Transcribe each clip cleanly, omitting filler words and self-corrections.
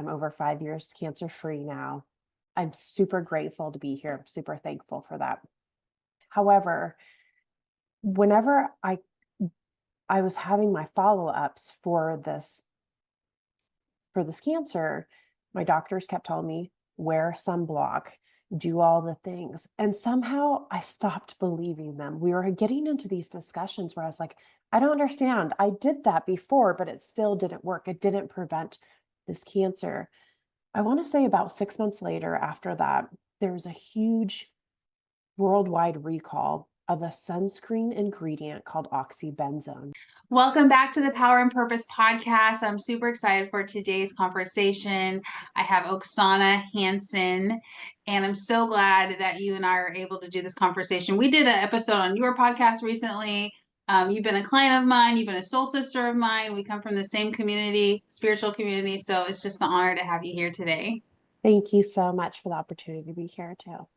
I'm over 5 years cancer-free now. I'm super grateful to be here. I'm super thankful for that. However, whenever I was having my follow-ups for this cancer, my doctors kept telling me, wear sunblock, do all the things. And somehow I stopped believing them. We were getting into these discussions where I was like, I don't understand. I did that before, but it still didn't work. It didn't prevent this cancer. I want to say about 6 months later, after that, there was a huge worldwide recall of a sunscreen ingredient called oxybenzone. Welcome back to the Power and Purpose podcast. I'm super excited for today's conversation. I have Oksana Hansen, and I'm so glad that you and I are able to do this conversation. We did an episode on your podcast recently. You've been a client of mine. You've been a soul sister of mine. We come from the same community, spiritual community. So it's just an honor to have you here today. Thank you so much for the opportunity to be here too.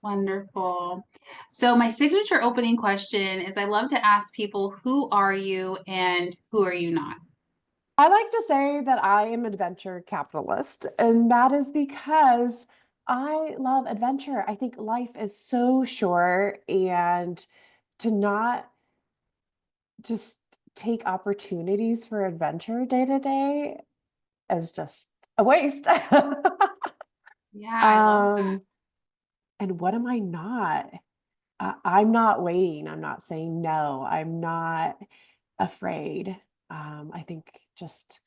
Wonderful. So my signature opening question is I love to ask people, who are you and who are you not? I like to say that I am an adventure capitalist, and that is because I love adventure. I think life is so short, and to not just take opportunities for adventure day to day is just a waste. Yeah, I love that. um, and what am I not? I'm not waiting. I'm not saying no. I'm not afraid. I think just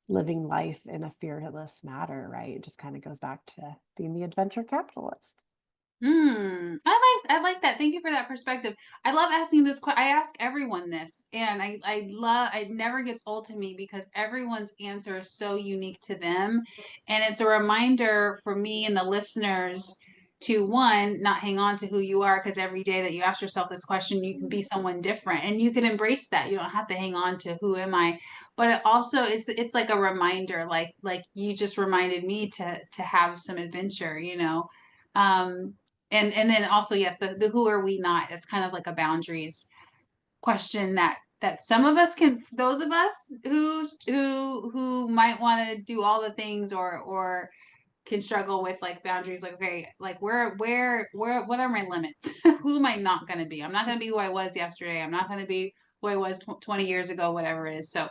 living life in a fearless manner, right? It just kind of goes back to being the adventure capitalist. I like that. Thank you for that perspective. I love asking this question. I ask everyone this, and I love it never gets old to me because everyone's answer is so unique to them. And it's a reminder for me and the listeners to, one, not hang on to who you are, because every day that you ask yourself this question, you can be someone different and you can embrace that. You don't have to hang on to who am I. But it also it's like a reminder, like you just reminded me to have some adventure, you know. Um, and then also, yes, the who are we not, it's kind of like a boundaries question that some of us can, those of us who might want to do all the things or can struggle with like boundaries, like, okay, like where what are my limits? Who am I not going to be? I'm not going to be who I was yesterday. I'm not going to be who I was 20 years ago, whatever it is. So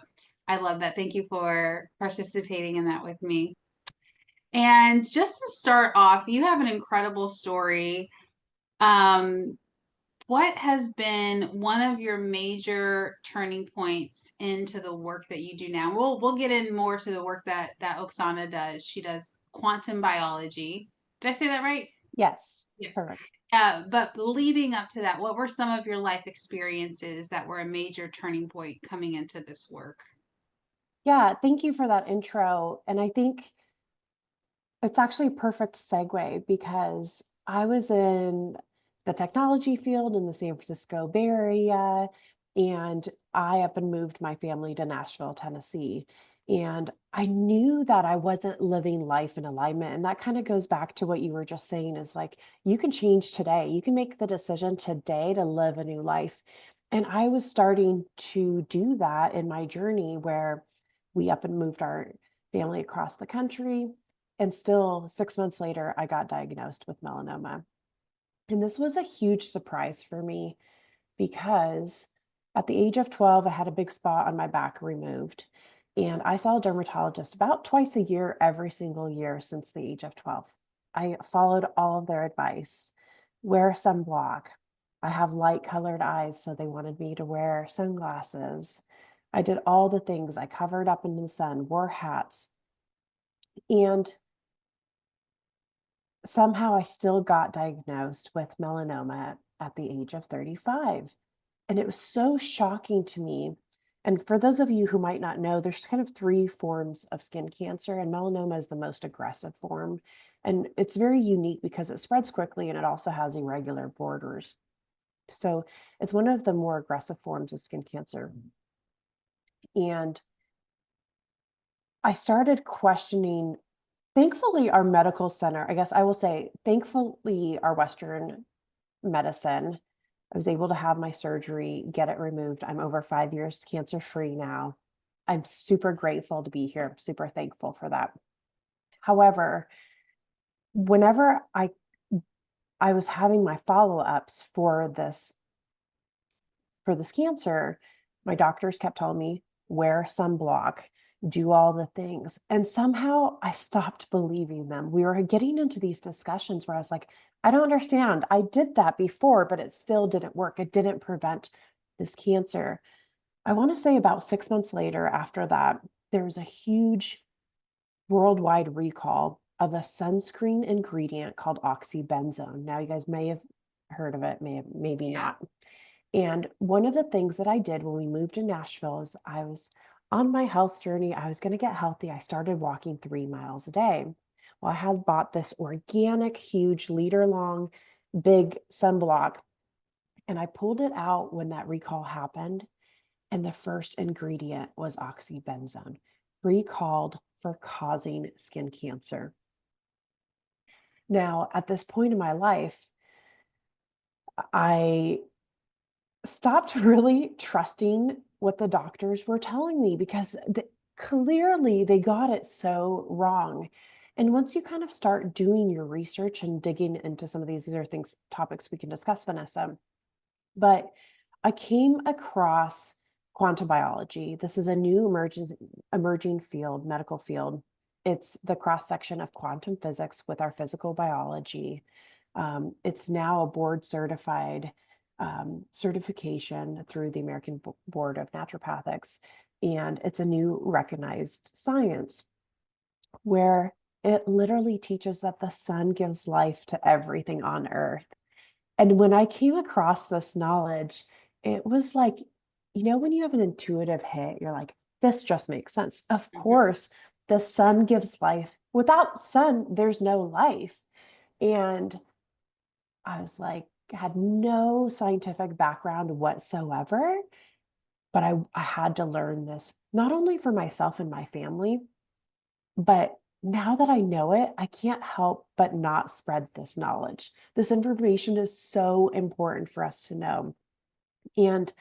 I love that. Thank you for participating in that with me. And just to start off, you have an incredible story. um, what has been one of your major turning points into the work that you do now? We'll get in more to the work that Oksana does. She does quantum biology. Did I say that right? Yes, Yeah. perfect. But leading up to that, what were some of your life experiences that were a major turning point coming into this work? Yeah, thank you for that intro. And I think it's actually a perfect segue because I was in the technology field in the San Francisco Bay Area, and I up and moved my family to Nashville, Tennessee. And I knew that I wasn't living life in alignment. And that kind of goes back to what you were just saying is like, you can change today. You can make the decision today to live a new life. And I was starting to do that in my journey where we up and moved our family across the country. And still 6 months later, I got diagnosed with melanoma. And this was a huge surprise for me because at the age of 12, I had a big spot on my back removed. And I saw a dermatologist about twice a year, every single year since the age of 12. I followed all of their advice. Wear sunblock. I have light colored eyes, so they wanted me to wear sunglasses. I did all the things. I covered up in the sun, wore hats. And somehow I still got diagnosed with melanoma at the age of 35. And it was so shocking to me. And for those of you who might not know, there's kind of three forms of skin cancer, and melanoma is the most aggressive form. And it's very unique because it spreads quickly and it also has irregular borders. So it's one of the more aggressive forms of skin cancer. And I started questioning, thankfully, our medical center, I guess I will say, thankfully, our Western medicine, I was able to have my surgery, get it removed. I'm over 5 years cancer free now. I'm super grateful to be here. I'm super thankful for that. However, whenever I was having my follow-ups for this cancer, my doctors kept telling me, wear sunblock, do all the things. And somehow I stopped believing them. We were getting into these discussions where I was like, I don't understand. I did that before, but it still didn't work. It didn't prevent this cancer. I want to say about 6 months later, after that, there was a huge worldwide recall of a sunscreen ingredient called oxybenzone. Now, you guys may have heard of it, maybe Yeah. not. And one of the things that I did when we moved to Nashville is I was on my health journey. I was going to get healthy. I started walking 3 miles a day. Well, I had bought this organic, huge, liter long, big sunblock, and I pulled it out when that recall happened. And the first ingredient was oxybenzone, recalled for causing skin cancer. Now, at this point in my life, I stopped really trusting what the doctors were telling me because clearly they got it so wrong. And once you kind of start doing your research and digging into some of these are things, topics we can discuss, Vanessa. But I came across quantum biology. This is a new emerging field, medical field. It's the cross section of quantum physics with our physical biology. It's now a board certified certification through the American Board of Naturopathics, and it's a new recognized science where it literally teaches that the sun gives life to everything on earth. And when I came across this knowledge, it was like, when you have an intuitive hit, you're like, this just makes sense. Of course, the sun gives life. Without sun, there's no life. And I was like, had no scientific background whatsoever, but I had to learn this, not only for myself and my family, but now that I know it, I can't help but not spread this knowledge. This information is so important for us to know. And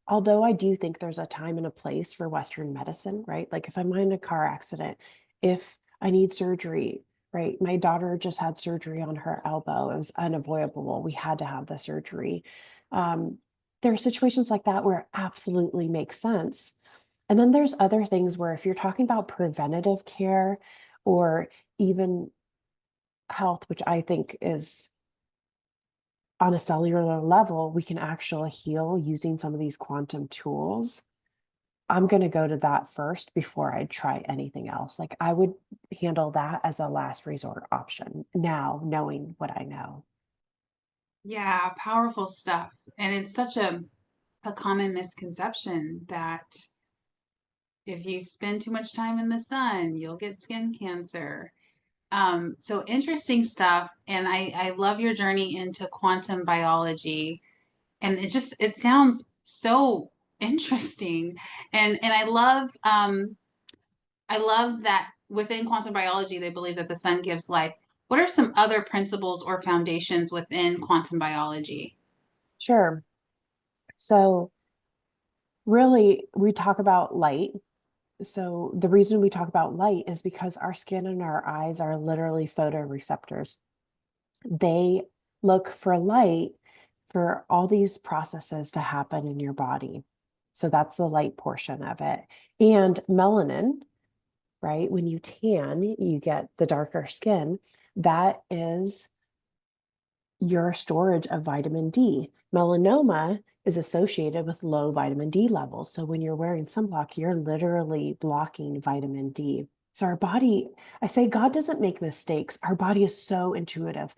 although I do think there's a time and a place for Western medicine, right? Like if I'm in a car accident, if I need surgery, right? My daughter just had surgery on her elbow. It was unavoidable. We had to have the surgery. Um, there are situations like that where it absolutely makes sense. And then there's other things where if you're talking about preventative care or even health, which I think is on a cellular level, we can actually heal using some of these quantum tools. I'm going to go to that first before I try anything else. Like I would handle that as a last resort option now, knowing what I know. Yeah, powerful stuff. And it's such a common misconception that if you spend too much time in the sun, you'll get skin cancer. So interesting stuff. And I love your journey into quantum biology. And it sounds so interesting. And I love that within quantum biology, they believe that the sun gives life. What are some other principles or foundations within quantum biology? Sure. So really, we talk about light. So the reason we talk about light is because our skin and our eyes are literally photoreceptors. They look for light for all these processes to happen in your body. So that's the light portion of it. And melanin, right? When you tan, you get the darker skin. That is your storage of vitamin D. Melanoma is associated with low vitamin D levels. So when you're wearing sunblock, you're literally blocking vitamin D. So our body, I say God doesn't make mistakes. Our body is so intuitive.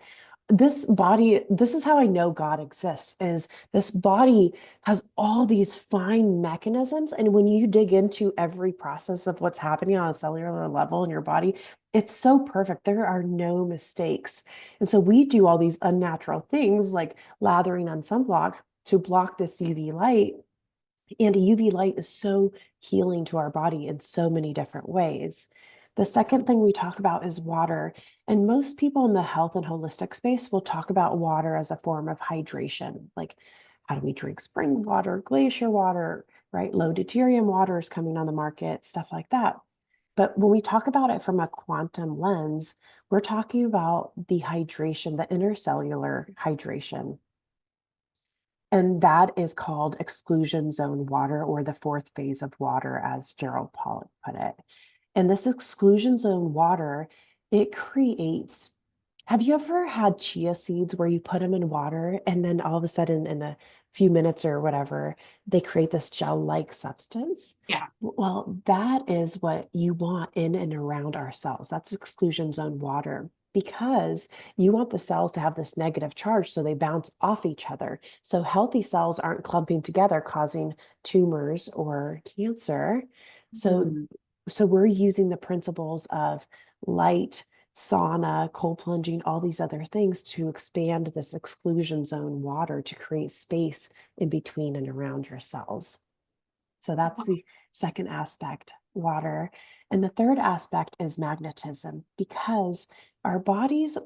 This is how I know God exists, is this body has all these fine mechanisms. And when you dig into every process of what's happening on a cellular level in your body, it's so perfect. There are no mistakes. And so we do all these unnatural things like lathering on sunblock to block this UV light. And UV light is so healing to our body in so many different ways. The second thing we talk about is water. And most people in the health and holistic space will talk about water as a form of hydration. Like, how do we drink spring water, glacier water, right? Low deuterium water is coming on the market, stuff like that. But when we talk about it from a quantum lens, we're talking about the hydration, the intercellular hydration. And that is called exclusion zone water, or the fourth phase of water, as Gerald Pollack put it. And this exclusion zone water, it creates, have you ever had chia seeds where you put them in water and then all of a sudden in a few minutes or whatever, they create this gel-like substance? Yeah. Well, that is what you want in and around our cells. That's exclusion zone water, because you want the cells to have this negative charge so they bounce off each other. So healthy cells aren't clumping together, causing tumors or cancer. So, Mm. so we're using the principles of light, sauna, cold plunging, all these other things to expand this exclusion zone water to create space in between and around your cells. So that's the second aspect, water. And the third aspect is magnetism, because our bodies,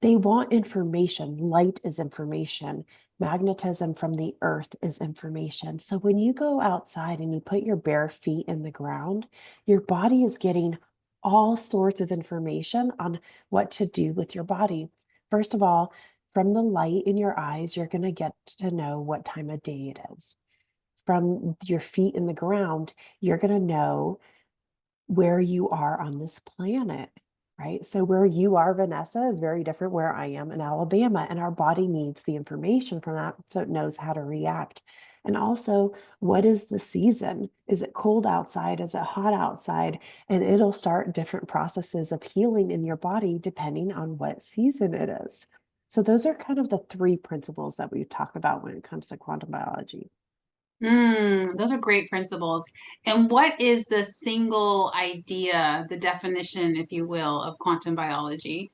they want information. Light is information. Magnetism from the earth is information. So when you go outside and you put your bare feet in the ground, your body is getting all sorts of information on what to do with your body. First of all, from the light in your eyes, you're going to get to know what time of day it is. From your feet in the ground, you're going to know where you are on this planet, right? So where you are, Vanessa, is very different where I am in Alabama, and our body needs the information from that so it knows how to react. And also, what is the season? Is it cold outside? Is it hot outside? And it'll start different processes of healing in your body depending on what season it is. So those are kind of the three principles that we talk about when it comes to quantum biology. Those are great principles. And what is the single idea, the definition, if you will, of quantum biology?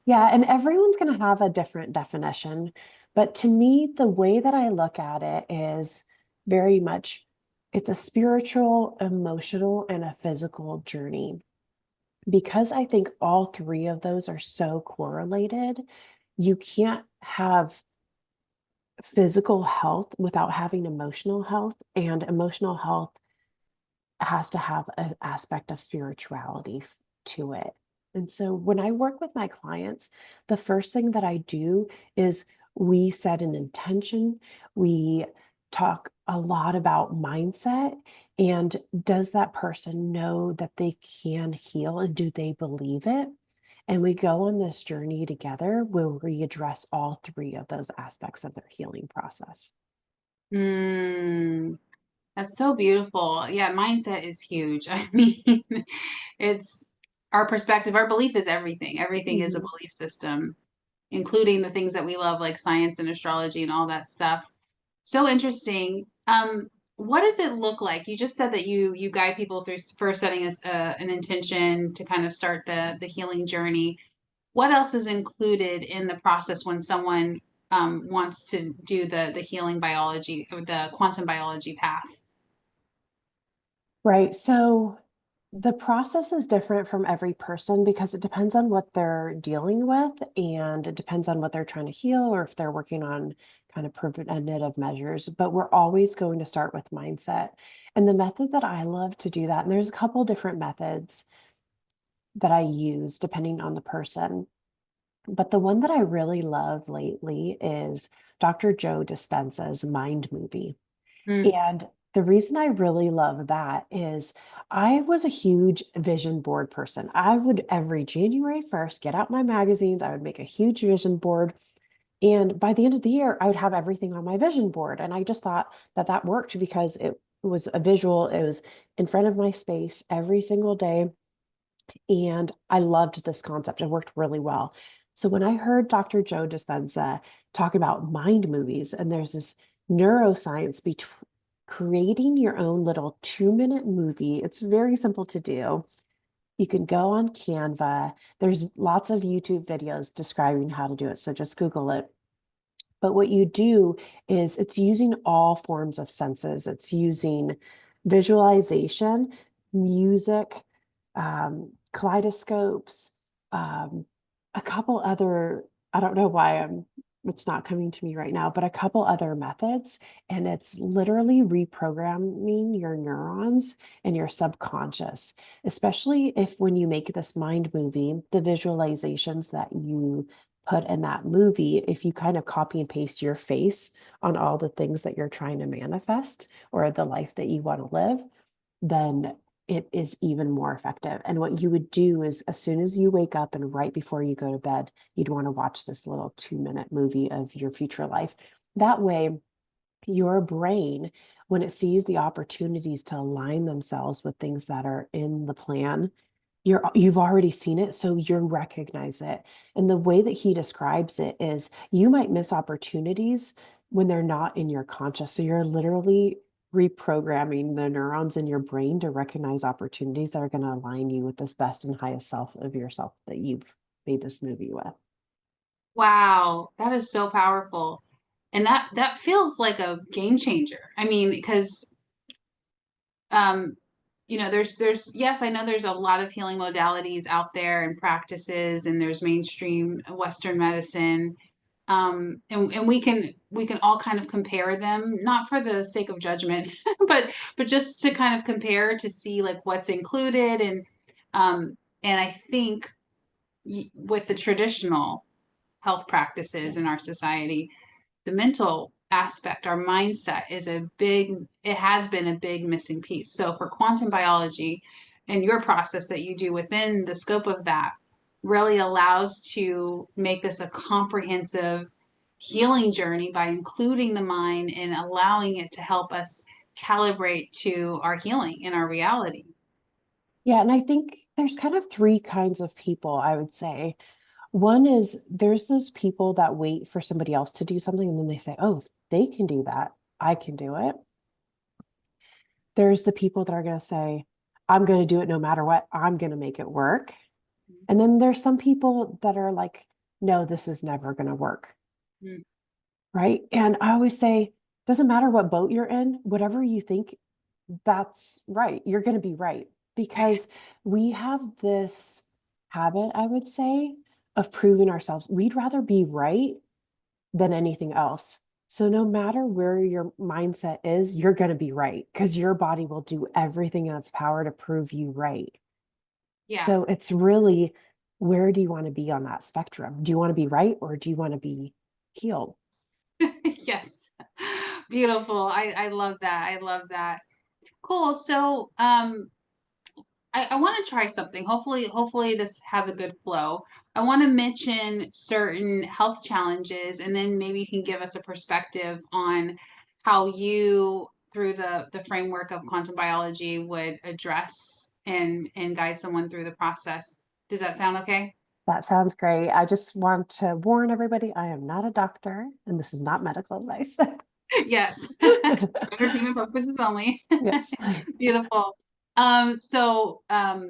Yeah, and everyone's going to have a different definition. But to me, the way that I look at it is very much it's a spiritual, emotional, and a physical journey. Because I think all three of those are so correlated, you can't have physical health without having emotional health, and emotional health has to have an aspect of spirituality to it. And so when I work with my clients, the first thing that I do is we set an intention. We talk a lot about mindset, and does that person know that they can heal, and do they believe it? And we go on this journey together where we address all three of those aspects of their healing process. Mm, that's so beautiful. Yeah, mindset is huge. I mean, it's our perspective, our belief is everything. Everything is a Mhm. belief system, including the things that we love, like science and astrology and all that stuff. So interesting. What does it look like? You just said that you guide people through first setting an intention to kind of start the healing journey. What else is included in the process when someone wants to do the healing biology or the quantum biology path? Right. So the process is different from every person because it depends on what they're dealing with, and it depends on what they're trying to heal, or if they're working on kind of preventative measures. But we're always going to start with mindset. And the method that I love to do that, and there's a couple different methods that I use depending on the person. But the one that I really love lately is Dr. Joe Dispenza's Mind Movie. Mm, And the reason I really love that is I was a huge vision board person. I would every January 1st get out my magazines, I would make a huge vision board. And by the end of the year, I would have everything on my vision board. And I just thought that that worked because it was a visual, it was in front of my space every single day. And I loved this concept. It worked really well. So when I heard Dr. Joe Dispenza talk about mind movies, and there's this neuroscience between creating your own little 2-minute movie, it's very simple to do. You can go on Canva. There's lots of YouTube videos describing how to do it. So just Google it. But what you do is it's using all forms of senses. It's using visualization, music, kaleidoscopes, a couple other, I don't know why I'm it's not coming to me right now, but a couple other methods. And it's literally reprogramming your neurons and your subconscious, especially if when you make this mind movie, the visualizations that you put in that movie, if you kind of copy and paste your face on all the things that you're trying to manifest or the life that you want to live, then it is even more effective. And what you would do is as soon as you wake up and right before you go to bed, you'd want to watch this little 2-minute movie of your future life. That way, your brain, when it sees the opportunities to align themselves with things that are in the plan, you've already seen it, so you recognize it. And the way that he describes it is you might miss opportunities when they're not in your conscious. So you're literally reprogramming the neurons in your brain to recognize opportunities that are going to align you with this best and highest self of yourself that you've made this movie with. Wow, that is so powerful. And that feels like a game changer. I mean, because um, there's yes, I know there's a lot of healing modalities out there and practices, and there's mainstream Western medicine. And we can all kind of compare them, not for the sake of judgment, but just to kind of compare to see like what's included and I think with the traditional health practices in our society, the mental aspect, our mindset it has been a big missing piece. So for quantum biology and your process that you do within the scope of that really allows to make this a comprehensive healing journey by including the mind and allowing it to help us calibrate to our healing in our reality. Yeah, and I think there's kind of three kinds of people, I would say. One is there's those people that wait for somebody else to do something and then they say, oh, if they can do that, I can do it. There's the people that are going to say, I'm going to do it no matter what, I'm going to make it work. And then there's some people that are like, no, this is never going to work. Mm. Right. And I always say, doesn't matter what boat you're in, whatever you think, that's right. You're going to be right. Because we have this habit, I would say, of proving ourselves. We'd rather be right than anything else. So no matter where your mindset is, you're going to be right because your body will do everything in its power to prove you right. Yeah. So it's really, where do you want to be on that spectrum? Do you want to be right or do you want to be healed? Yes. Beautiful. I love that. I love that. Cool. So, I want to try something. Hopefully this has a good flow. I want to mention certain health challenges, and then maybe you can give us a perspective on how you, through the framework of quantum biology, would address and guide someone through the process. Does that sound okay? That sounds great. I just want to warn everybody, I am not a doctor and this is not medical advice. Yes. Entertainment purposes only. Yes. Beautiful. So I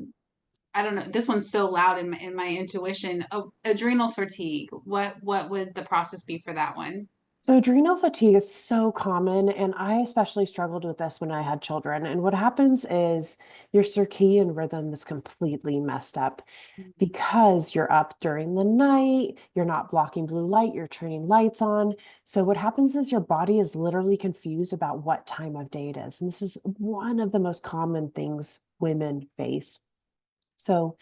don't know. This one's so loud in my intuition. Oh, adrenal fatigue. What would the process be for that one? So adrenal fatigue is so common, and I especially struggled with this when I had children. And what happens is your circadian rhythm is completely messed up because you're up during the night, you're not blocking blue light, you're turning lights on. So what happens is your body is literally confused about what time of day it is. And this is one of the most common things women face. So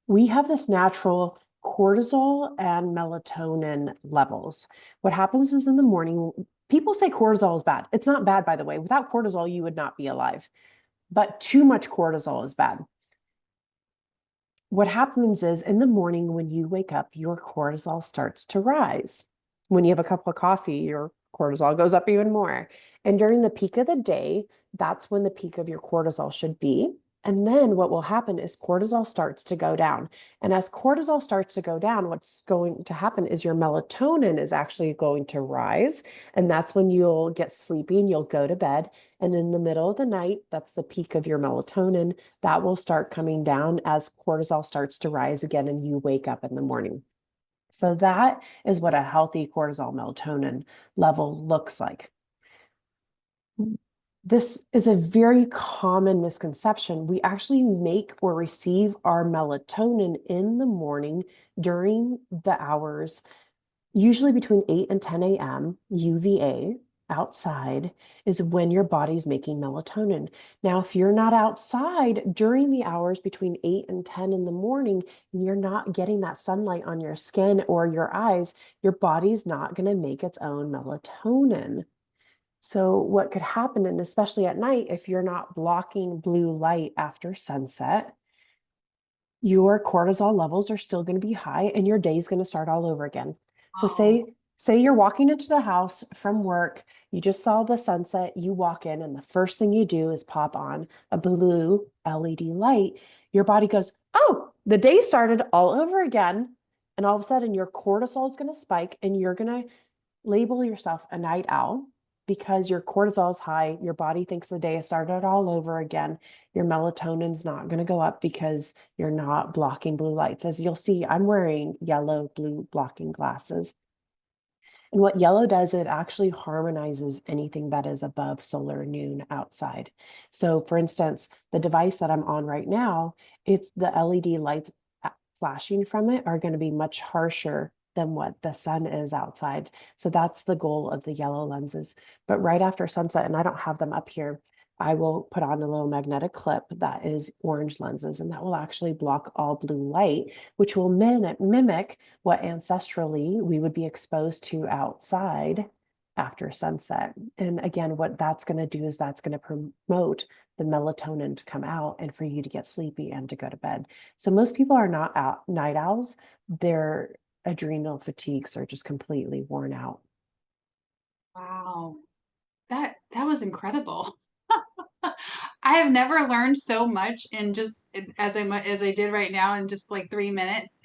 we have this natural cortisol and melatonin levels. What happens is in the morning, people say cortisol is bad. It's not bad, by the way. Without cortisol, you would not be alive. But too much cortisol is bad. What happens is in the morning when you wake up, your cortisol starts to rise. When you have a cup of coffee, your cortisol goes up even more. And during the peak of the day, that's when the peak of your cortisol should be. And then what will happen is cortisol starts to go down. And as cortisol starts to go down, what's going to happen is your melatonin is actually going to rise. And that's when you'll get sleepy and you'll go to bed. And in the middle of the night, that's the peak of your melatonin that will start coming down as cortisol starts to rise again and you wake up in the morning. So that is what a healthy cortisol melatonin level looks like. This is a very common misconception. We actually make or receive our melatonin in the morning during the hours Usually between 8 and 10 a.m., UVA outside is when your body's making melatonin. Now, if you're not outside during the hours between 8 and 10 in the morning, and you're not getting that sunlight on your skin or your eyes, your body's not going to make its own melatonin. So, what could happen, and especially at night, if you're not blocking blue light after sunset, your cortisol levels are still going to be high and your day is going to start all over again. So Oh, say you're walking into the house from work, you just saw the sunset, you walk in and the first thing you do is pop on a blue LED light. Your body goes, "Oh, the day started all over again." And all of a sudden your cortisol is going to spike and you're going to label yourself a night owl because your cortisol is high. Your body thinks the day has started all over again. Your melatonin's not going to go up because you're not blocking blue lights. As you'll see, I'm wearing yellow blue blocking glasses. And what yellow does, it actually harmonizes anything that is above solar noon outside. So for instance, the device that I'm on right now, it's the LED lights flashing from it are going to be much harsher than what the sun is outside. So that's the goal of the yellow lenses. But right after sunset, and I don't have them up here, I will put on a little magnetic clip that is orange lenses, and that will actually block all blue light, which will mimic what ancestrally we would be exposed to outside after sunset. And again, what that's going to do is that's going to promote the melatonin to come out and for you to get sleepy and to go to bed. So most people are not night owls. Their adrenal fatigues are just completely worn out. wow. That was incredible. I have never learned so much in just as I did right now in just like 3 minutes.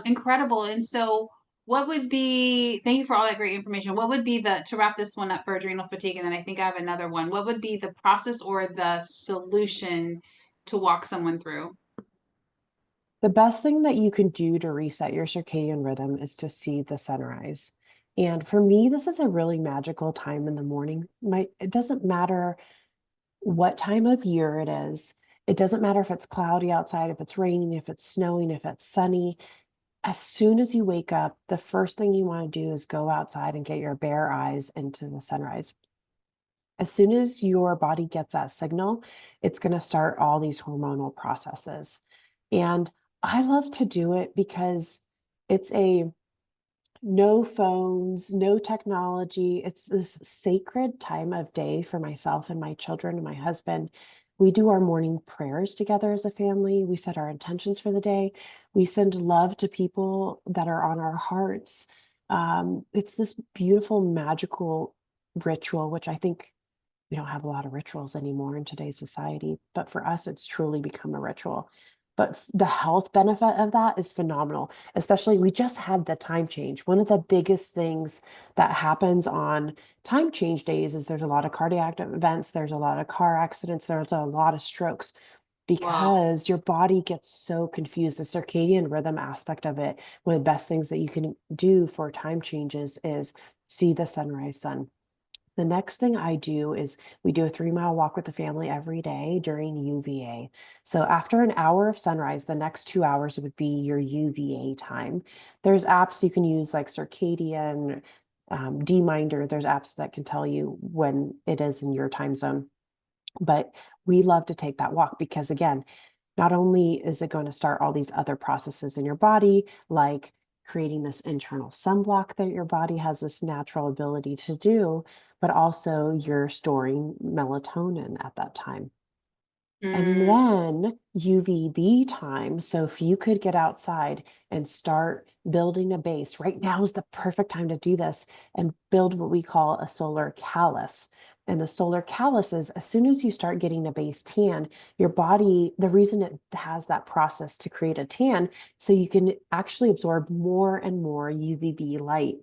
Incredible. And so, what would be? Thank you for all that great information. What would be the to wrap this one up for adrenal fatigue? And then I think I have another one. What would be the process or the solution to walk someone through? The best thing that you can do to reset your circadian rhythm is to see the sunrise. And for me, this is a really magical time in the morning. It doesn't matter what time of year it is. It doesn't matter if it's cloudy outside, if it's raining, if it's snowing, if it's sunny. As soon as you wake up, the first thing you want to do is go outside and get your bare eyes into the sunrise. As soon as your body gets that signal, it's going to start all these hormonal processes. And I love to do it because it's a no phones, no technology. It's this sacred time of day for myself and my children and my husband. We do our morning prayers together as a family. We set our intentions for the day. We send love to people that are on our hearts. It's this beautiful, magical ritual, which I think we don't have a lot of rituals anymore in today's society, but for us, it's truly become a ritual. But the health benefit of that is phenomenal. Especially, we just had the time change. One of the biggest things that happens on time change days is there's a lot of cardiac events, there's a lot of car accidents, there's a lot of strokes Wow. because your body gets so confused. The circadian rhythm aspect of it, one of the best things that you can do for time changes is see the sunrise sun. The next thing I do is we do a 3 mile walk with the family every day during UVA. So after an hour of sunrise, the next 2 hours would be your UVA time. There's apps you can use like Circadian, D-Minder. There's apps that can tell you when it is in your time zone. But we love to take that walk because, again, not only is it going to start all these other processes in your body, like creating this internal sunblock that your body has this natural ability to do, but also you're storing melatonin at that time. And Mm, then UVB time. So if you could get outside and start building a base, right now is the perfect time to do this and build what we call a solar callus. And the solar callus is as soon as you start getting a base tan, your body, the reason it has that process to create a tan, so you can actually absorb more and more UVB light.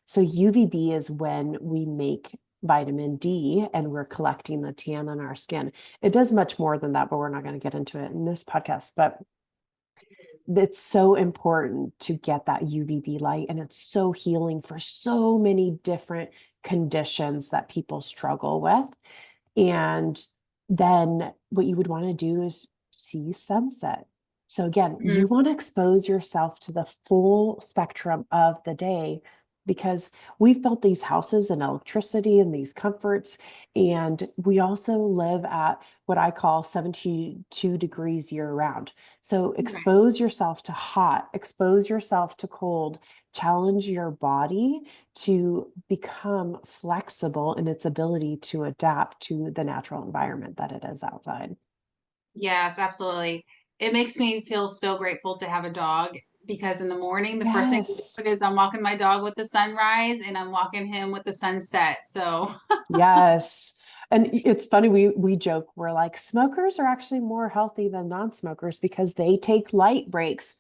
So UVB is when we make vitamin D and we're collecting the tan on our skin. It does much more than that, but we're not going to get into it in this podcast. But it's so important to get that UVB light, and it's so healing for so many different conditions that people struggle with. And then what you would want to do is see sunset. So again, mm, you want to expose yourself to the full spectrum of the day because we've built these houses and electricity and these comforts. And we also live at what I call 72 degrees year round. So Right. expose yourself to hot, expose yourself to cold, challenge your body to become flexible in its ability to adapt to the natural environment that it is outside. Yes, absolutely. It makes me feel so grateful to have a dog because in the morning, the first thing Yes. is I'm walking my dog with the sunrise and I'm walking him with the sunset. So, Yes. And it's funny, we joke, we're like, smokers are actually more healthy than non-smokers because they take light breaks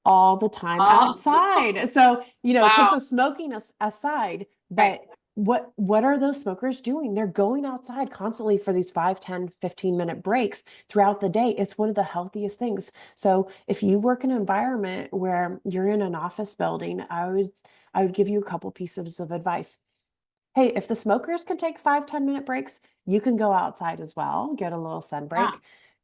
all the time oh, outside. So, take wow. the smoking aside, Right. but what are those smokers doing? They're going outside constantly for these 5, 10, 15-minute breaks throughout the day. It's one of the healthiest things. So if you work in an environment where you're in an office building, I would give you a couple pieces of advice. Hey, if the smokers can take 5, 10-minute breaks, you can go outside as well, get a little sun Yeah. break.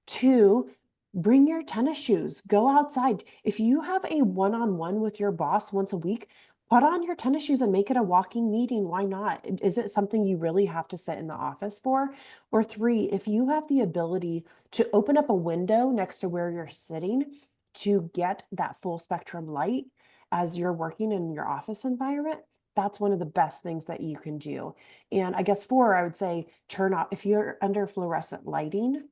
Two, bring your tennis shoes, go outside. If you have a one-on-one with your boss once a week, put on your tennis shoes and make it a walking meeting. Why not? Is it something you really have to sit in the office for? Or three, if you have the ability to open up a window next to where you're sitting to get that full spectrum light as you're working in your office environment, that's one of the best things that you can do. And I guess four, I would say turn off if you're under fluorescent lighting,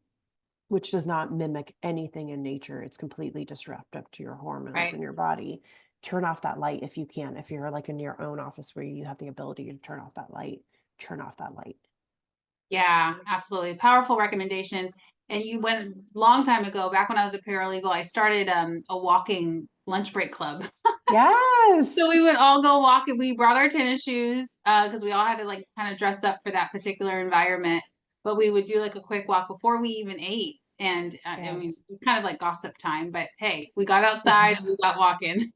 which does not mimic anything in nature. It's completely disruptive to your hormones Right. in your body. Turn off that light if you can. If you're like in your own office where you have the ability to turn off that light, turn off that light. Yeah, absolutely. Powerful recommendations. And you went long time ago, back when I was a paralegal, I started a walking lunch break club. So Yes. we would all go walk and we brought our tennis shoes because we all had to like kind of dress up for that particular environment. But we would do like a quick walk before we even ate. And I mean, Yes. kind of like gossip time, but hey, we got outside and we got walking.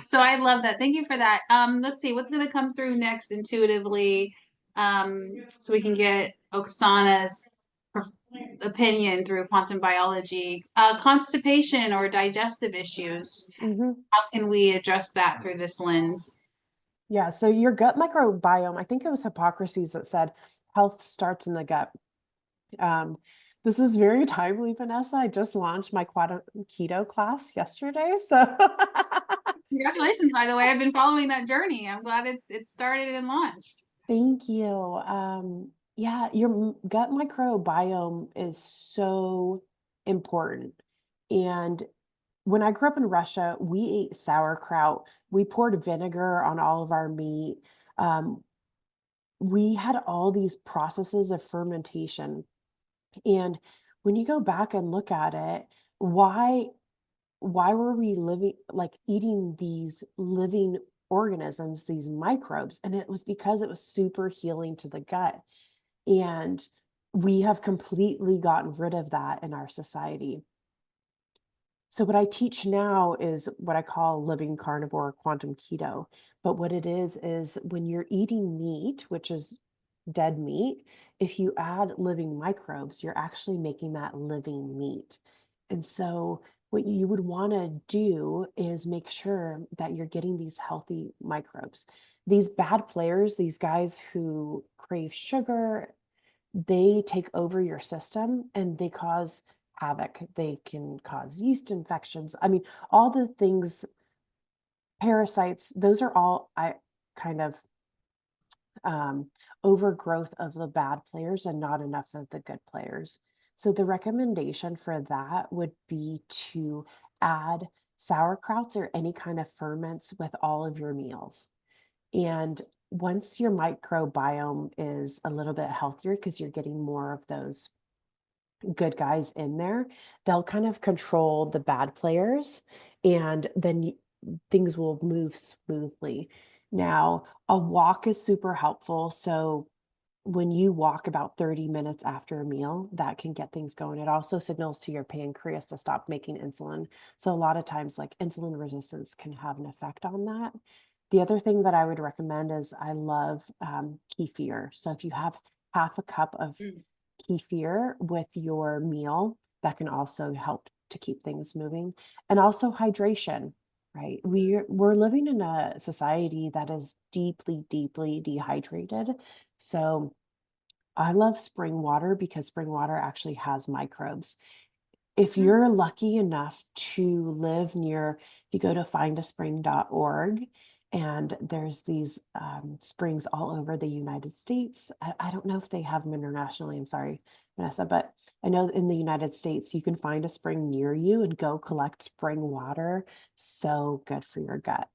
So I love that. Thank you for that. Let's see what's going to come through next intuitively, so we can get Oksana's opinion through quantum biology. Constipation or digestive issues. Mhm. How can we address that through this lens? Yeah, so your gut microbiome, I think it was Hippocrates that said health starts in the gut. Um, this is very timely, Vanessa. I just launched my quantum keto class yesterday. So Congratulations, by the way. I've been following that journey. I'm glad it's started and launched. thank you. Yeah, your gut microbiome is so important. And when I grew up in Russia, we ate sauerkraut. We poured vinegar on all of our meat. Um, we had all these processes of fermentation. And when you go back and look at it, why why were we living like eating these living organisms, these microbes? And it was because it was super healing to the gut. And we have completely gotten rid of that in our society. So what I teach now is what I call living carnivore quantum keto. But what it is when you're eating meat, which is dead meat, if you add living microbes, you're actually making that living meat. And so what you would want to do is make sure that you're getting these healthy microbes. These bad players, these guys who crave sugar, they take over your system and they cause havoc. They can cause yeast infections. I mean, all the things, parasites, those are all I kind of um, overgrowth of the bad players and not enough of the good players. So the recommendation for that would be to add sauerkrauts or any kind of ferments with all of your meals. And once your microbiome is a little bit healthier because you're getting more of those good guys in there, they'll kind of control the bad players and then things will move smoothly. Now, a walk is super helpful. So when you walk about 30 minutes after a meal, that can get things going. It also signals to your pancreas to stop making insulin. So a lot of times, like insulin resistance can have an effect on that. The other thing that I would recommend is I love kefir. So if you have half a cup of Mm. kefir with your meal, that can also help to keep things moving. And also hydration. right? We're living in a society that is deeply, deeply dehydrated. So I love spring water because spring water actually has microbes. If Mm. you're lucky enough to live near, if you go to findaspring.org, and there's these springs all over the United States. I don't know if they have them internationally. I'm sorry, Vanessa, but I know in the United States, you can find a spring near you and go collect spring water. So good for your gut.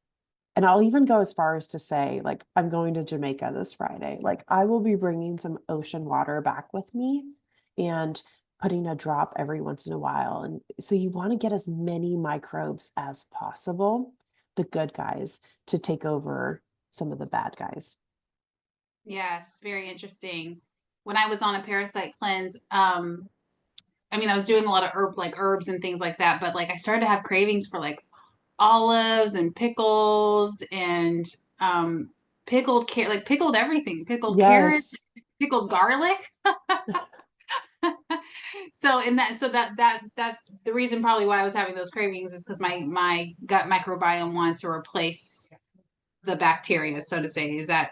And I'll even go as far as to say, like, I'm going to Jamaica this Friday. Like, I will be bringing some ocean water back with me and putting a drop every once in a while. And so you want to get as many microbes as possible, the good guys, to take over some of the bad guys. Yes, very interesting. When I was on a parasite cleanse, I mean, I was doing a lot of herbs and things like that, but like I started to have cravings for like olives and pickles and um pickled everything, pickled carrots, Yes. pickled garlic. So in that so that's the reason probably why I was having those cravings is because my gut microbiome wanted to replace the bacteria, so to say. Is that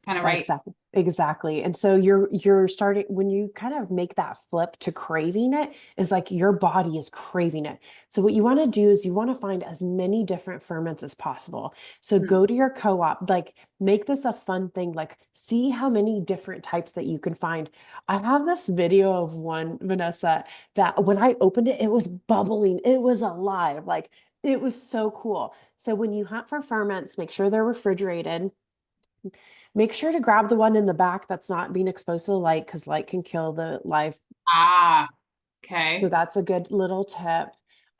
kind of right? Exactly. Exactly. And so you're starting when you kind of make that flip to craving it, is like your body is craving it. So what you want to do is you want to find as many different ferments as possible. So Hmm. go to your co-op, like make this a fun thing, like see how many different types that you can find. I have this video of one, Vanessa, that when I opened it, it was bubbling, it was alive, like it was so cool. So when you hunt for ferments, make sure they're refrigerated. Make sure to grab the one in the back that's not being exposed to the light because light can kill the live. Ah, So okay. that's a good little tip.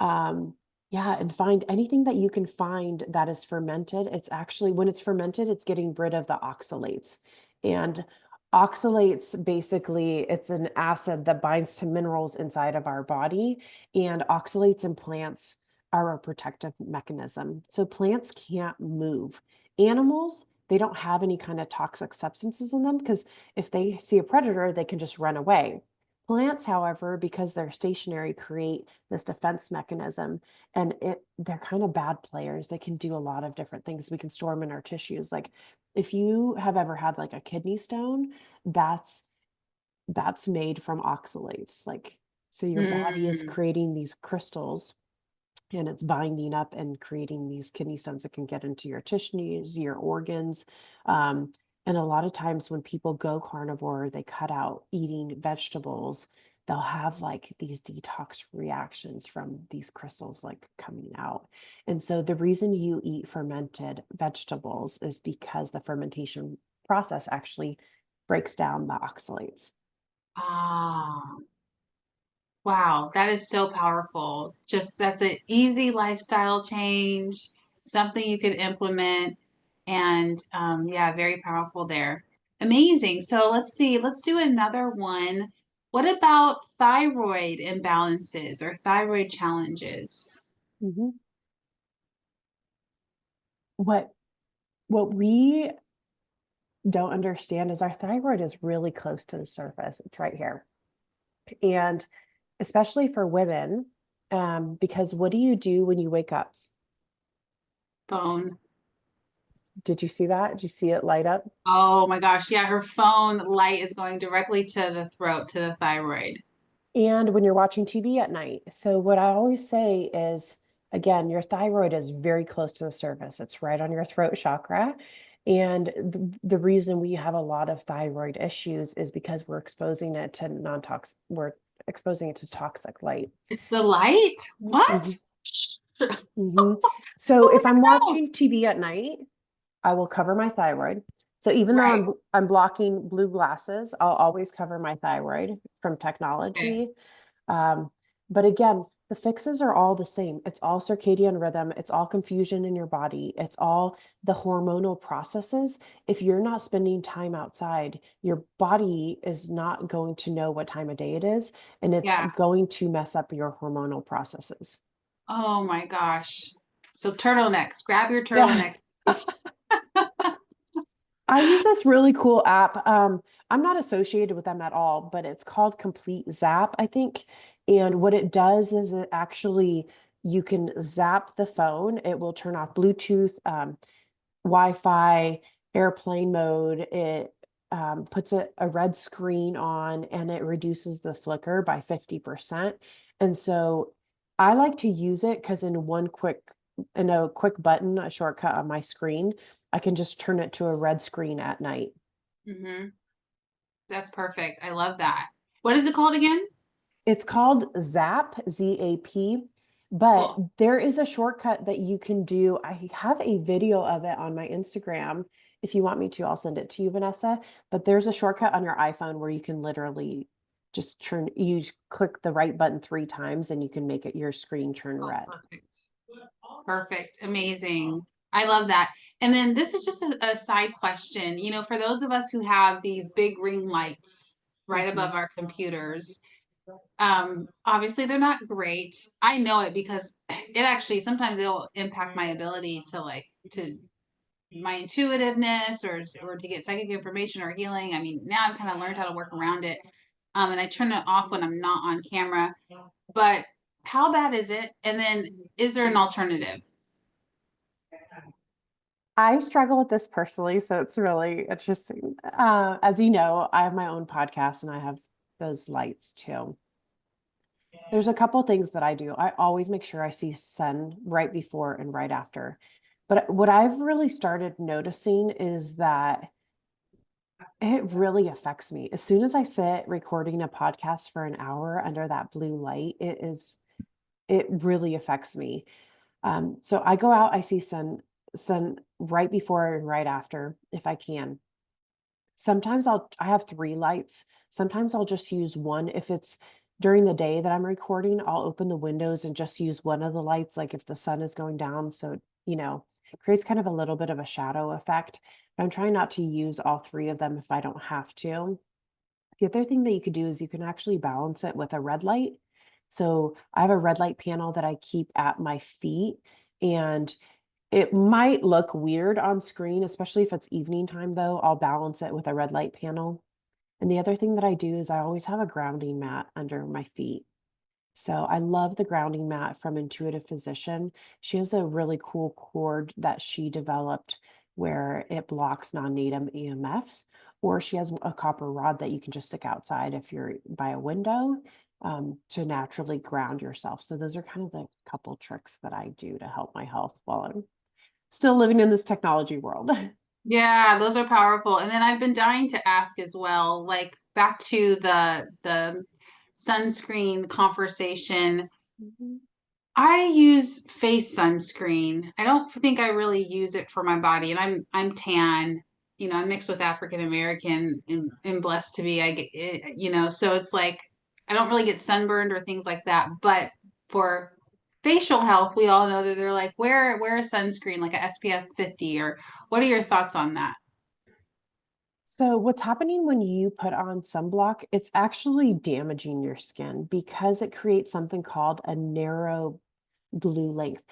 Um, yeah, and find anything that you can find that is fermented. It's actually, when it's fermented, it's getting rid of the oxalates. And oxalates, basically, it's an acid that binds to minerals inside of our body. And oxalates in plants are a protective mechanism. So plants can't move. Animals, they don't have any kind of toxic substances in them because if they see a predator, they can just run away. Plants, however, because they're stationary, create this defense mechanism, and they're kind of bad players. They can do a lot of different things. We can store them in our tissues. Like if you have ever had like a kidney stone, that's that's made from oxalates. Like so your body is Mm. creating these crystals and it's binding up and creating these kidney stones that can get into your tissues, your organs. Um, and a lot of times when people go carnivore, they cut out eating vegetables, they'll have like these detox reactions from these crystals like coming out. And so the reason you eat fermented vegetables is because the fermentation process actually breaks down the oxalates. Ah. Wow, that is so powerful. Just that's an easy lifestyle change, something you could implement, and yeah, very powerful there. Amazing. So let's see, let's do another one. What about thyroid imbalances or thyroid challenges? Mhm. What what we don't understand is our thyroid is really close to the surface. It's right here. And especially for women, because what do you do when you wake up? Phone. Did you see that? Did you see it light up? Oh my gosh, yeah, her phone light is going directly to the throat, to the thyroid. And when you're watching TV at night. So, what I always say is, again, your thyroid is very close to the surface. It's right on your throat chakra. And the reason we have a lot of thyroid issues is because we're exposing it to non-toxic, we're exposing it to toxic light. It's the light? What? Mhm. So Who if I'm knows? watching TV at night, I will cover my thyroid. So even though Right. I'm blocking blue glasses, I'll always cover my thyroid from Okay. technology. Um, but again, the fixes are all the same. It's all circadian rhythm. It's all confusion in your body. It's all the hormonal processes. If you're not spending time outside, your body is not going to know what time of day it is, and it's Yeah. going to mess up your hormonal processes. Oh my gosh. So turtlenecks, grab your Yeah. turtlenecks. Please. I use this really cool app. I'm not associated with them at all, but it's called Complete Zap, I think. And what it does is it actually you can zap the phone. It will turn off Bluetooth, Wi-Fi, airplane mode. It puts a red screen on, and it reduces the flicker by 50%. And so I like to use it because in a quick button, a shortcut on my screen, I can just turn it to a red screen at night. Mm-hmm. That's perfect. I love that. What is it called again? It's called Zap, Z-A-P, but Cool. there is a shortcut that you can do. I have a video of it on my Instagram. If you want me to, I'll send it to you, Vanessa. But there's a shortcut on your iPhone where you can literally just click the right button 3 times and you can make it your screen turn Oh, red. perfect. Perfect. Amazing. I love that. And then this is just a side question. For those of us who have these big ring lights right Mhm. above our computers, obviously they're not great. I know it because it actually sometimes it'll impact my ability to my intuitiveness or to get psychic information or healing. I mean, now I've kind of learned how to work around it. And I turn it off when I'm not on camera. But how bad is it? And then is there an alternative? I struggle with this personally, so it's really interesting. As you know, I have my own podcast and I have those lights too. There's a couple things that I do. I always make sure I see sun right before and right after. But what I've really started noticing is that it really affects me. As soon as I sit recording a podcast for an hour under that blue light, it really affects me. So I go out, I see sun right before and right after if I can. Sometimes I have 3 lights. Sometimes I'll just use 1. If it's during the day that I'm recording, I'll open the windows and just use one of the lights, like if the sun is going down. So, it creates kind of a little bit of a shadow effect. But I'm trying not to use all 3 of them if I don't have to. The other thing that you could do is you can actually balance it with a red light. So I have a red light panel that I keep at my feet, and it might look weird on screen, especially if it's evening time though. I'll balance it with a red light panel. And the other thing that I do is I always have a grounding mat under my feet. So I love the grounding mat from Intuitive Physician. She has a really cool cord that she developed where it blocks non-native EMFs, or she has a copper rod that you can just stick outside if you're by a window, to naturally ground yourself. So those are kind of the couple tricks that I do to help my health while I'm still living in this technology world. Yeah, those are powerful. And then I've been dying to ask as well, like back to the sunscreen conversation. Mhm. I use face sunscreen. I don't think I really use it for my body, and I'm tan. I'm mixed with African American and blessed to be. I get it, so it's like I don't really get sunburned or things like that. But for facial health, we all know that they're like wear a sunscreen like a SPF 50 or what are your thoughts on that? So what's happening when you put on sunblock, it's actually damaging your skin because it creates something called a narrow blue length.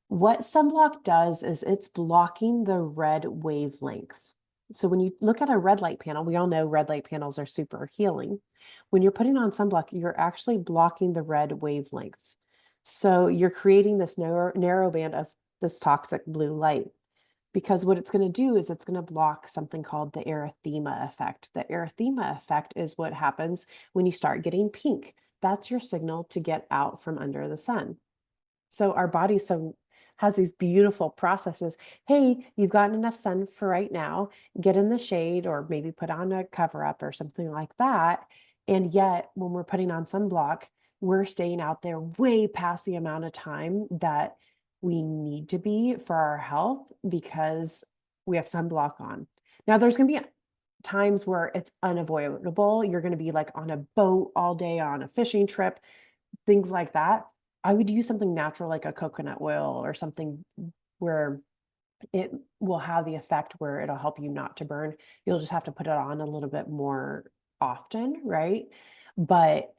What sunblock does is it's blocking the red wavelengths. So when you look at a red light panel, we all know red light panels are super healing. When you're putting on sunblock, you're actually blocking the red wavelengths. So you're creating this narrow band of this toxic blue light. Because what it's going to do is it's going to block something called the erythema effect. The erythema effect is what happens when you start getting pink. That's your signal to get out from under the sun. So our body has these beautiful processes. Hey, you've gotten enough sun for right now. Get in the shade or maybe put on a cover up or something like that. And yet, when we're putting on sunblock, we're staying out there way past the amount of time that we need to be for our health because we have sunblock on. Now, there's going to be times where it's unavoidable. You're going to be like on a boat all day on a fishing trip, things like that. I would use something natural like a coconut oil or something where it will have the effect where it'll help you not to burn. You'll just have to put it on a little bit more often, right? But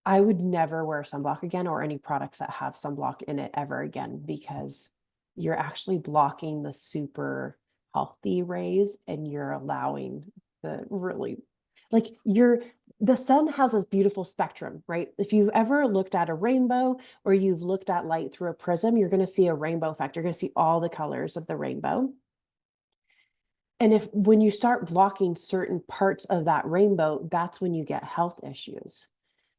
I would never wear sunblock again or any products that have sunblock in it ever again because you're actually blocking the super healthy rays and you're allowing the really like the sun has this beautiful spectrum, right? If you've ever looked at a rainbow or you've looked at light through a prism, you're going to see a rainbow effect. You're going to see all the colors of the rainbow. And if when you start blocking certain parts of that rainbow, that's when you get health issues.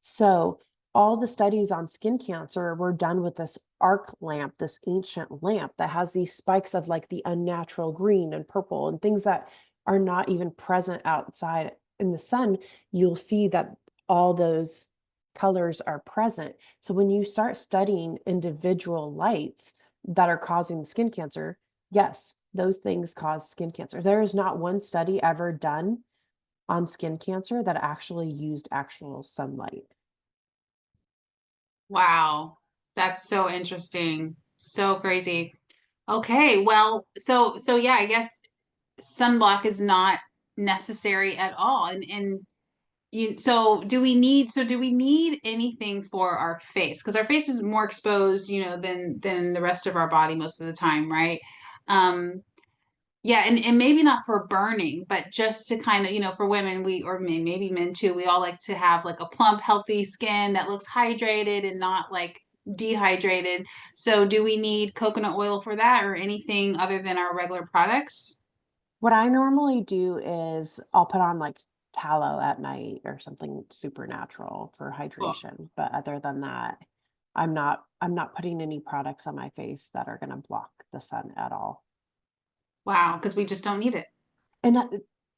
So all the studies on skin cancer were done with this arc lamp, this ancient lamp that has these spikes of like the unnatural green and purple and things that are not even present outside in the sun. You'll see that all those colors are present. So when you start studying individual lights that are causing skin cancer, yes, those things cause skin cancer. There is not one study ever done on skin cancer that actually used actual sunlight. Wow. That's so interesting. So crazy. Okay, well, so yeah, I guess sunblock is not necessary at all. And do we need anything for our face? Because our face is more exposed, than the rest of our body most of the time, right? Um, yeah, and maybe not for burning, but just to kind of, for women, or maybe men too, we all like to have like a plump, healthy skin that looks hydrated and not like dehydrated. So do we need coconut oil for that or anything other than our regular products? What I normally do is I'll put on like tallow at night or something supernatural for Cool. hydration. But other than that, I'm not putting any products on my face that are going to block the sun at all. Wow, because we just don't need it. And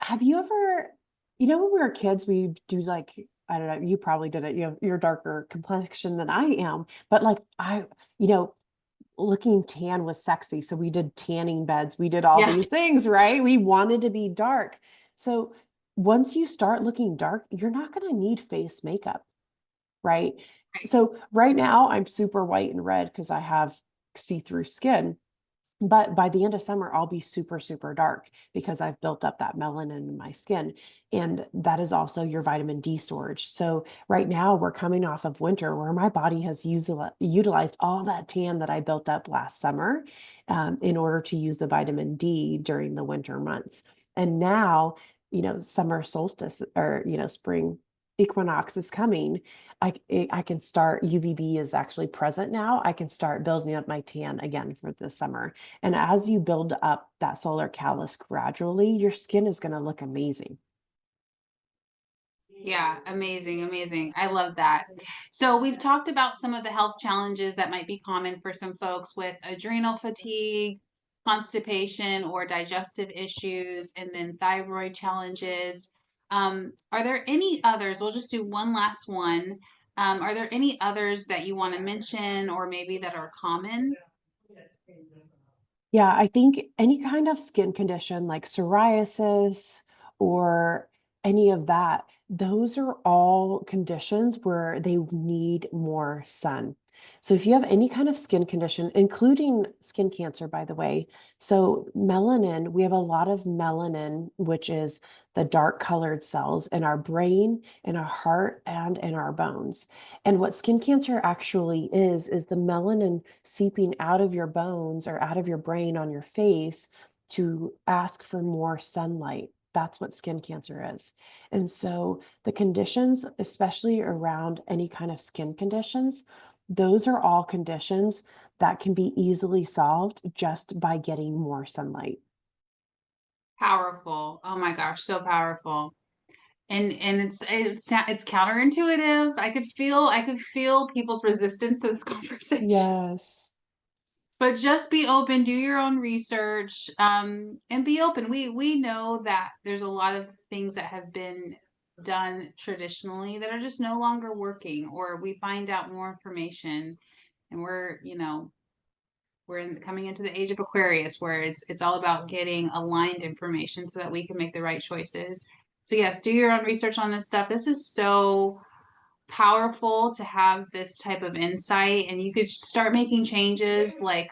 have you ever, when we were kids, we do like, I don't know, you probably did it. You're darker complexion than I am, but like you know, looking tan was sexy. So we did tanning beds. We did all Yeah. these things, right? We wanted to be dark. So once you start looking dark, you're not going to need face makeup, right? Right. So right now I'm super white and red because I have see-through skin. But by the end of summer, I'll be super, super dark because I've built up that melanin in my skin. And that is also your vitamin D storage. So right now we're coming off of winter where my body has utilized all that tan that I built up last summer in order to use the vitamin D during the winter months. And now, summer solstice or, spring equinox is coming. I can start, UVB is actually present now. I can start building up my tan again for the summer. And as you build up that solar callus gradually, your skin is going to look amazing. Yeah, amazing, amazing. I love that. So we've talked about some of the health challenges that might be common for some folks with adrenal fatigue, constipation, or digestive issues, and then thyroid challenges. Are there any others? We'll just do one last one. Are there any others that you want to mention or maybe that are common? Yeah, I think any kind of skin condition like psoriasis or any of that, those are all conditions where they need more sun. So if you have any kind of skin condition, including skin cancer, by the way, so melanin, we have a lot of melanin, which is the dark colored cells in our brain, in our heart, and in our bones. And what skin cancer actually is the melanin seeping out of your bones or out of your brain on your face to ask for more sunlight. That's what skin cancer is. And so the conditions, especially around any kind of skin conditions, those are all conditions that can be easily solved just by getting more sunlight. Powerful. Oh my gosh, so powerful. And it's counterintuitive. I could feel people's resistance to this conversation. Yes. But just be open, do your own research, and be open. We know that there's a lot of things that have been done traditionally that are just no longer working, or we find out more information, and coming into the age of Aquarius, where it's all about getting aligned information so that we can make the right choices. So yes, do your own research on this stuff. This is so powerful to have this type of insight, and you could start making changes like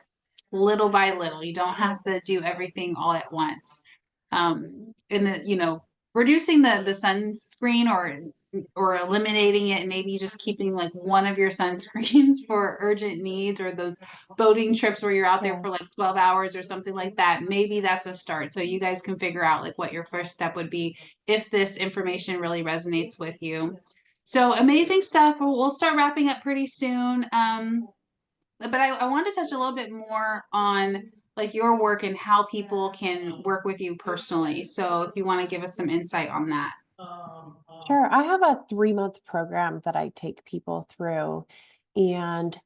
little by little. You don't have to do everything all at once. And reducing the sunscreen or or eliminating it and maybe just keeping like one of your sunscreens for urgent needs, or those boating trips where you're out there for like Yes. 12 hours or something like that, maybe that's a start. So you guys can figure out like what your first step would be if this information really resonates with you. So amazing stuff. We'll start wrapping up pretty soon. But I want to touch a little bit more on like your work and how people can work with you personally. So if you want to give us some insight on that. Sure. I have a 3-month program that I take people through, and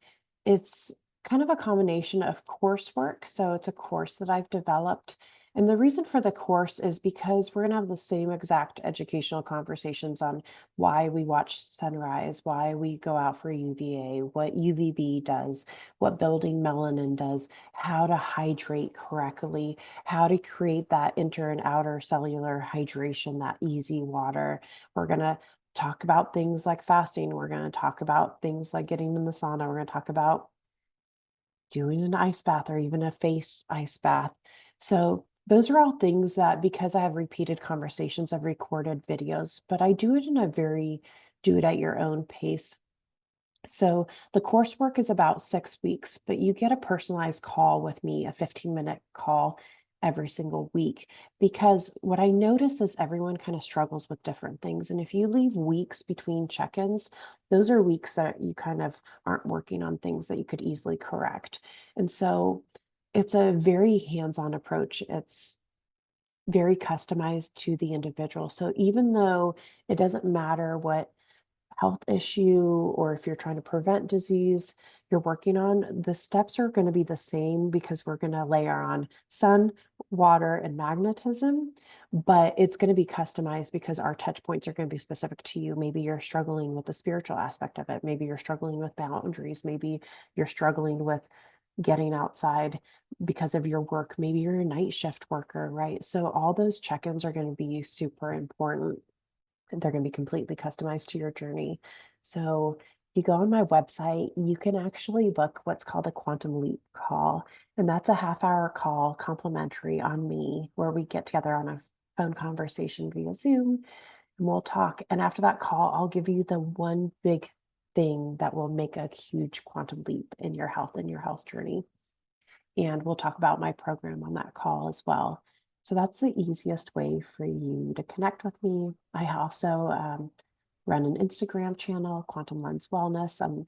it's kind of a combination of coursework. So it's a course that I've developed. And the reason for the course is because we're going to have the same exact educational conversations on why we watch sunrise, why we go out for UVA, what UVB does, what building melanin does, how to hydrate correctly, how to create that inter and outer cellular hydration, that easy water. We're going to talk about things like fasting. We're going to talk about things like getting in the sauna. We're going to talk about doing an ice bath or even a face ice bath. So those are all things that, because I have repeated conversations, I've recorded videos, but I do it in a very do it at your own pace. So the coursework is about 6 weeks, but you get a personalized call with me, a 15-minute call every single week. Because what I notice is everyone kind of struggles with different things. And if you leave weeks between check-ins, those are weeks that you kind of aren't working on things that you could easily correct. And so it's a very hands-on approach. It's very customized to the individual. So even though it doesn't matter what health issue or if you're trying to prevent disease you're working on, the steps are going to be the same because we're going to layer on sun, water, and magnetism, but it's going to be customized because our touch points are going to be specific to you. Maybe you're struggling with the spiritual aspect of it. Maybe you're struggling with boundaries. Maybe you're struggling with getting outside because of your work. Maybe you're a night shift worker, right? So all those check-ins are going to be super important. They're going to be completely customized to your journey. So if you go on my website, you can actually book what's called a Quantum Leap call. And that's a half-hour call complimentary on me where we get together on a phone conversation via Zoom and we'll talk. And after that call, I'll give you the one big thing that will make a huge quantum leap in your health and your health journey. And we'll talk about my program on that call as well. So that's the easiest way for you to connect with me. I also run an Instagram channel, Quantum Lens Wellness. I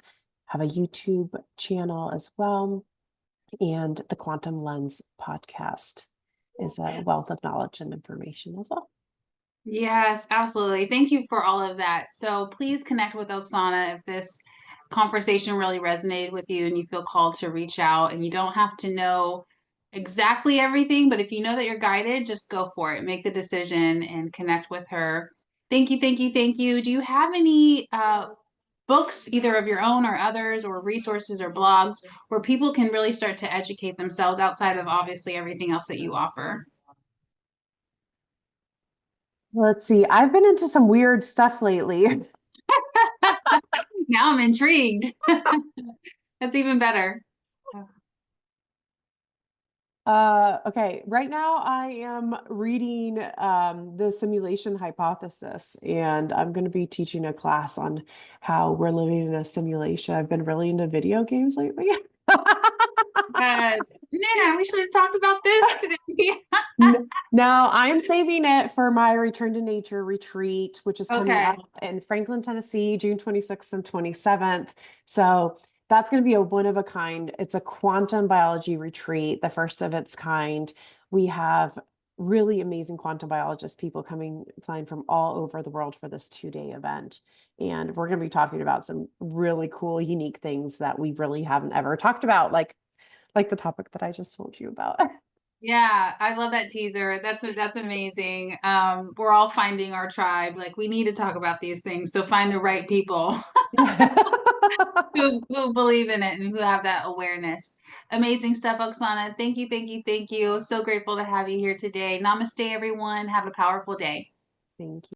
have a YouTube channel as well. And the Quantum Lens podcast is a wealth of knowledge and information as well. Yes, absolutely. Thank you for all of that. So please connect with Oksana if this conversation really resonated with you and you feel called to reach out. And you don't have to know exactly everything, but if you know that you're guided, just go for it. Make the decision and connect with her. Thank you, thank you, thank you. Do you have any books, either of your own or others, or resources or blogs where people can really start to educate themselves outside of obviously everything else that you offer? Let's see. I've been into some weird stuff lately. Now I'm intrigued. That's even better. Okay, right now I am reading the simulation hypothesis, and I'm going to be teaching a class on how we're living in a simulation. I've been really into video games lately. Yes. Man, we should have talked about this today. No, I'm saving it for my Return to Nature retreat, which is coming Okay. up in Franklin, Tennessee, June 26th and 27th. So that's going to be a one of a kind. It's a quantum biology retreat, the first of its kind. We have really amazing quantum biologists, people coming, flying from all over the world for this 2-day event. And we're going to be talking about some really cool, unique things that we really haven't ever talked about, like the topic that I just told you about. Yeah, I love that teaser. That's amazing. We're all finding our tribe. Like we need to talk about these things. So find the right people who believe in it and who have that awareness. Amazing stuff, Oksana. Thank you, thank you, thank you. So grateful to have you here today. Namaste, everyone. Have a powerful day. Thank you.